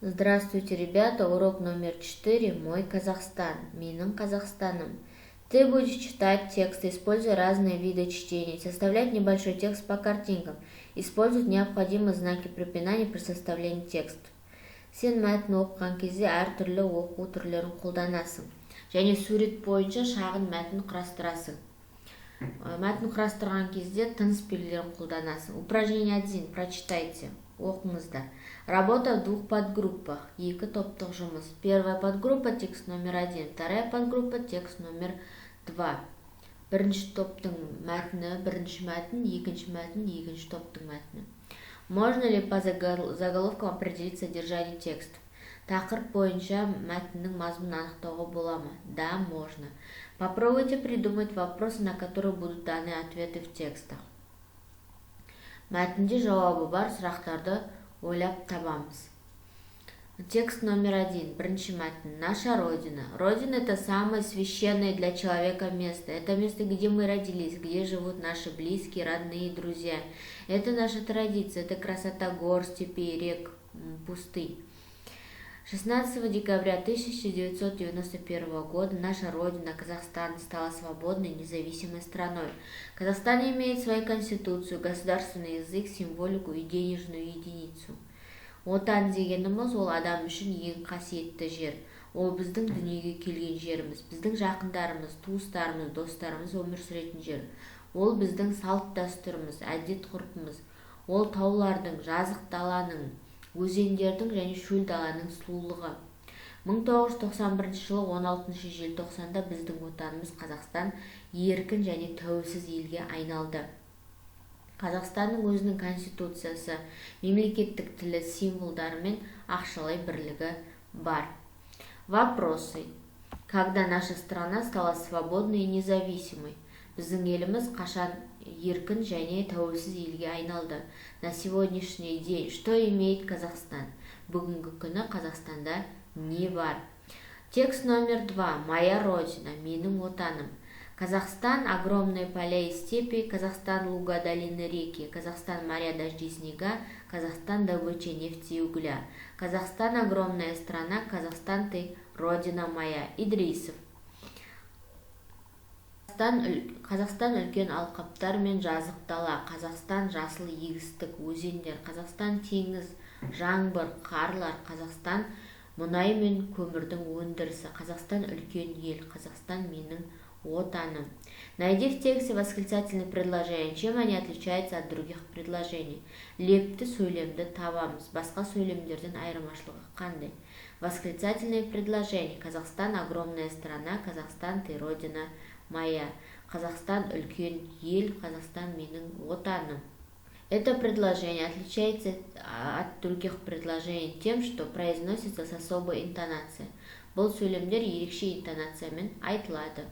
Здравствуйте, ребята! Урок номер 4. Мой Казахстан. Миным Казахстаном. Ты будешь читать тексты, используя разные виды чтения, составлять небольшой текст по картинкам, использовать необходимые знаки препинания при составлении текста. Сен мәтін оқыған кезде әртүрлі оқу түрлерін қолданасың. Және сурет бойынша шағын мәтін құрастырасың. Мәтін құрастырған кезде тыныс белгілерін қолданасың. Упражнение 1. Прочитайте. Оқыңыздар. Работа в двух подгруппах. Екі топтық жұмыс. Первая подгруппа текст номер 1. Вторая подгруппа текст номер 2. Бірінші топтың мәтіні, бірінші мәтін, екінші топтың мәтіні. Можно ли по заголовкам определить содержание текстов? Тақырып бойынша мәтіннің мазмұнын анықтауға бола ма? Да, можно. Попробуйте придумать вопросы, на которые будут даны ответы в текстах. Мәтінде жауабы бар сұрақтарды ойлап табамыз. Текст номер 1. Бірінші мәтін. Наша Родина. Родина – это самое священное для человека место. Это место, где мы родились, где живут наши близкие, родные, друзья. Это наша традиция, это красота гор, степей, рек, пустынь. 16 декабря 1991 года наша Родина, Казахстан, стала свободной, независимой страной. Казахстан имеет свою конституцию, государственный язык, символику и денежную единицу. Отан дегеніміз ол адам үшін ең қасиетті жер. Ол біздің дүниеге келген жеріміз, біздің жақындарымыз, туыстарымыз, достарымыз өмір сүретін жер. Ол біздің салт дәстүріміз, әдет ғұрпымыз. Ол таулардың, жазық даланың, өзендердің және шөл даланың сұлулығы. 1991 жылы 16 желтоқсанда біздің отанымыз Қазақстан еркін және тәуелсіз елге айналды. Қазақстанның өзінің конституциясы, мемлекеттік тілі, символдары мен ақшалай бірлігі бар. Вопросы. Когда наша страна стала свободной и независимой? Біздің еліміз қашан еркін және тәуелсіз елге айналды? На сегодняшний день что имеет Казахстан? Бүгінгі күні Қазақстанда не бар? Текст номер 2. Моя Родина. Менің отаным. Казахстан – огромные поля и степи, Казахстан – луга, долины, реки, Казахстан – моря, дожди, снега, Казахстан – добыча нефти и угля. Казахстан – огромная страна, Казахстан – ты, Родина моя. Идрисов. Қазақстан үлкен алқаптар мен жазық дала, Қазақстан жасыл егістік, өзендер, Қазақстан теңіз, жаңбыр, қарлар, Қазақстан мұнай мен көмірдің өндірісі, Қазақстан үлкен ел, Қазақстан менің отаным. Найди в тексте восклицательные предложения, чем они отличаются от других предложений. Лепті сөйлемді табамыз, басқа сөйлемдерден айырмашылығы қандай? Восклицательные предложения. Казахстан – огромная страна, Казахстан – ты, Родина моя. Казахстан – үлкен ел, Казахстан – менің отаным. Это предложение отличается от других предложений тем, что произносится с особой интонацией. Бұл сөйлемдер ерекше интонациямен айтылады.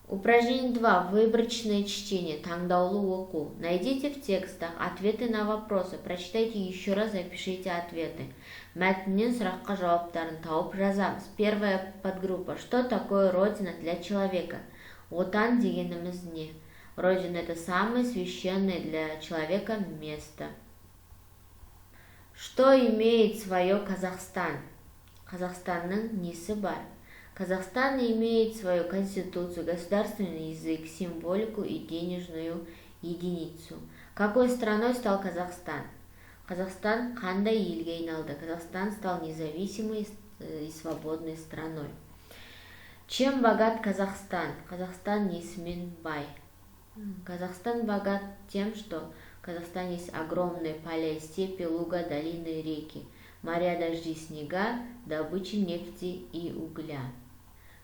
Упражнение 2. Выборочное чтение. Таңдаулы оқу. Найдите в текстах ответы на вопросы. Прочитайте еще раз и опишите ответы. Мәтіннен сұраққа жауаптарын тауып жазамыз. Первая подгруппа. Что такое Родина для человека? Отан дегеніміз не? Родина – это самое священное для человека место. Что имеет свое Казахстан? Казахстанның несі бар? Казахстан имеет свою конституцию, государственный язык, символику и денежную единицу. Какой страной стал Казахстан? Казахстан қандай елге айналды? Казахстан стал независимой и свободной страной. Чем богат Казахстан? Казахстан несімен бай. Казахстан богат тем, что в Казахстане есть огромные поля, степи, луга, долины, реки, моря, дожди, снега, добыча нефти и угля.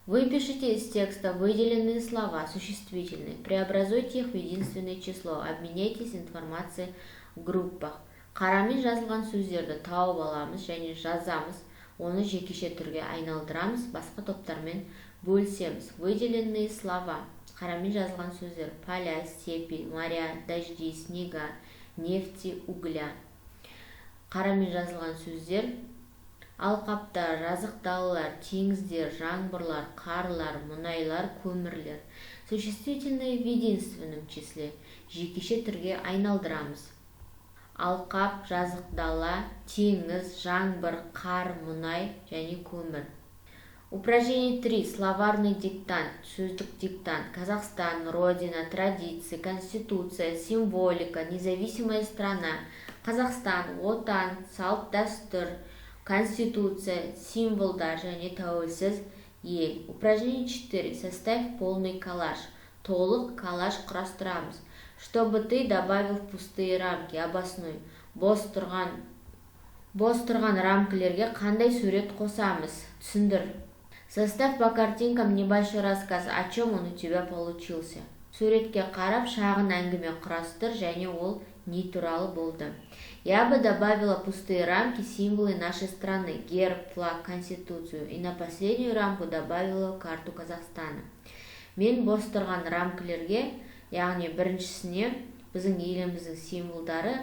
Выпишите из текста выделенные слова, существительные, преобразуйте их в единственное число, обменяйтесь информацией в группах. Қарамен жазылған сөздерді тауып аламыз және жазамыз, оны жекеше түрге айналдырамыз, басқа топтармен бөлісеміз. Выделенные слова. Қарамен жазылған сөздер: поля, степи, моря, дожди, снега, нефти, угля. Қарамен жазылған сөздер: алқаптар, жазық далалар, теңіздер, жаңбырлар, қарлар, мұнайлар, көмірлер. Существительные в единственном числе. Жекеше түрге айналдырамыз. алқап, жазық дала, теңіз, жаңбыр, қар, мұнай және көмір. Упражнение 3. Словарный диктант. Сөздік диктант. Казахстан, Родина, традиции, конституция, символика, независимая страна. Казахстан, отан, салт дәстүр, конституция, символдар және тәуелсіз ел. Упражнение 4. Составь полный коллаж. Толық коллаж құрастырамыз. Чтобы ты добавил в пустые рамки. Обоснуй. Бос тұрған рамкілерге қандай сурет қосамыз? Түсіндір. Составь по картинкам небольшой рассказ, о чем он у тебя получился. Суретке қарап шағын әңгіме құрастыр және ол не туралы болды. Я бы добавила пустые рамки, символы нашей страны, герб, флаг, конституцию, и на последнюю рамку добавила карту Казахстана. Мен бос тұрған рамкілерге, яғни біріншісіне біздің еліміздің символдары,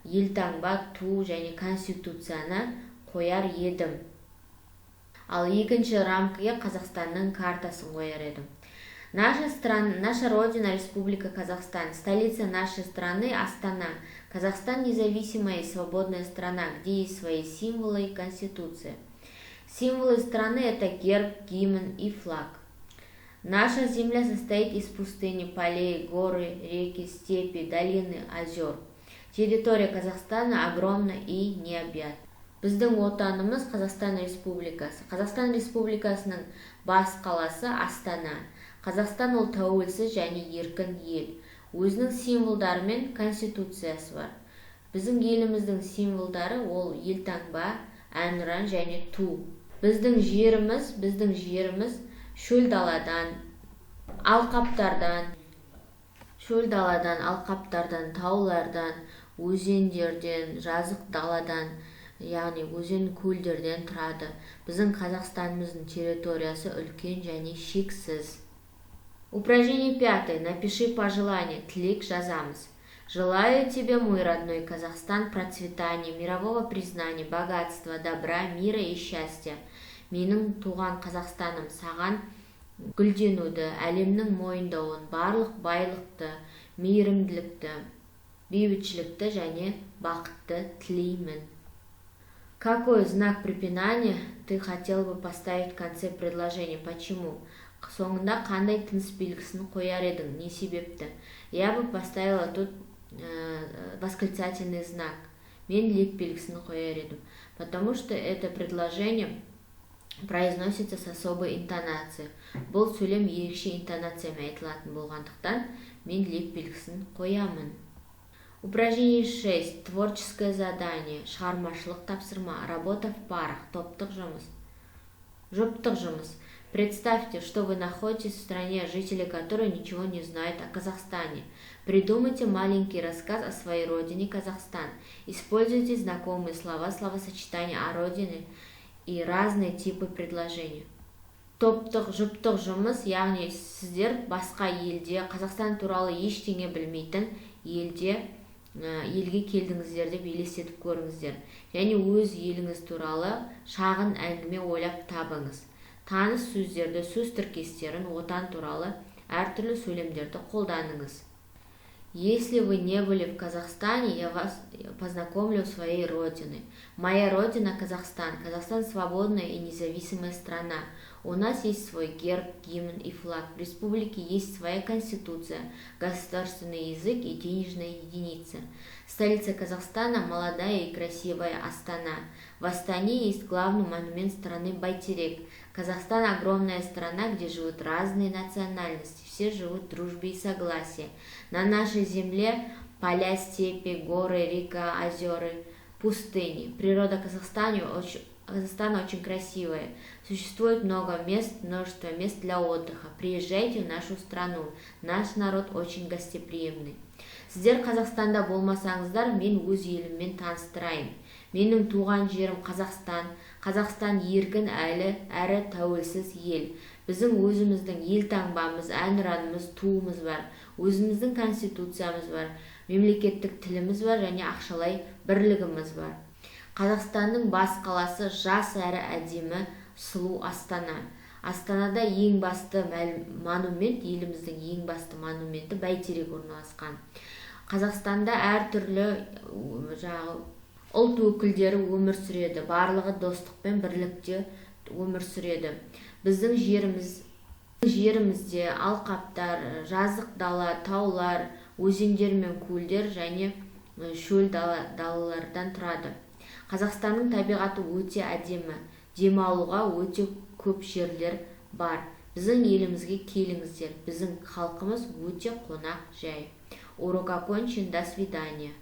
елтаңба, ту және конституцияны қояр едім. Ал екінші рамкаға Қазақстанның картасын қояр едім. Наша родина Республика Казахстан. Столица нашей страны Астана. Казахстан независимая и свободная страна, где есть свои символы и конституция. Символы страны это герб, гимн и флаг. Наша земля состоит из пустыни, полей, горы, реки, степи, долины, озер. Территория Казахстана огромна и необъятна. Біздің отанымыз Қазақстан Республикасы. Қазақстан Республикасының бас қаласы Астана. Қазақстан ол тәуелсіз және еркін ел. Өзінің символдары мен конституциясы бар. Біздің еліміздің символдары ол елтаңба, әнұран және ту. Біздің жеріміз шөл даладан, алқаптардан, таулардан, өзендерден, жазық даладан, яғни өзен көлдерден тұрады. Біздің Қазақстанымыздың территориясы үлкен және шексіз. Упражнение 5. Напиши пожелание. Тілек жазамыз. Желаю тебе, мой родной Казахстан, процветания, мирового признания, богатства, добра, мира и счастья. Менің туған Қазақстаным саған гүлденуді, әлемнің мойындауын, барлық байлықты, мейірімділікті, бейбітшілікті және бақытты тілеймін. Какой знак препинания ты хотел бы поставить в конце предложения? Почему? Соңында қандай тыныс белгісін қояр едің? Не себепті? Я бы поставила тут восклицательный знак. Мен лек белгісін қояр едім. Потому что это предложение произносится с особой интонацией. Бұл сөйлем ерекше интонациямен айтылатын болғандықтан мен лек белгісін қоямын. Упражнение 6. Творческое задание. Шығармашылық тапсырма. Работа в парах. Топтық жұмыс. Представьте, что вы находитесь в стране, жители которой ничего не знают о Казахстане. Придумайте маленький рассказ о своей родине Казахстан. Используйте знакомые слова, словосочетания о родине и разные типы предложений. Топтық жұмыс, яғни сіздер басқа елде, Қазақстан туралы ештеңе білмейтін елге келдіңіздер деп елестетіп көріңіздер. Және өз еліңіз туралы шағын әңгіме ойлап табыңыз. Таныс сөздерді, сөз тіркестерін, отан туралы әртүрлі сөйлемдерді қолданыңыз. Если вы не были в Казахстане, я вас познакомлю с своей родиной. Моя родина Казахстан. Казахстан свободная и независимая страна. У нас есть свой герб, гимн и флаг. В республике есть своя конституция, государственный язык и денежная единица. Столица Казахстана молодая и красивая Астана. В Астане есть главный монумент страны Байтерек. Казахстан огромная страна, где живут разные национальности. Все живут в дружбе и согласии. На нашей земле поля, степи, горы, река, озера, пустыни. Природа Казахстана очень красивая. Существует множество мест для отдыха. Приезжайте в нашу страну. Наш народ очень гостеприимный. Сіздер Қазақстанда болмасаңыздар, мен өз еліммен таныстырайын. Менің туған жерім Қазақстан. Қазақстан еркін әрі тәуелсіз ел. Біздің өзіміздің елтаңбамыз, әнұранымыз, туымыз бар. Өзіміздің конституциямыз бар. Мемлекеттік тіліміз бар және ақшалай бірлігіміз бар. Қазақстанның бас қаласы жас әрі әдемі сұлу Астана. Астанада ең басты монумент, еліміздің ең басты монументі Бәйтерек орналасқан. Қазақстанда әртүрлі ұлт өкілдері өмір сүреді. Барлығы достық пен бірлікте өмір сүреді. Біздің жерімізде алқаптар, жазық дала, таулар, өзендер мен көлдер және шөл далалардан тұрады. Қазақстанның табиғаты өте әдемі. Демалуға өте көп жерлер бар. Біздің елімізге келіңіздер. Біздің халқымыз өте қонақ жай. Урок окончен. До свидания.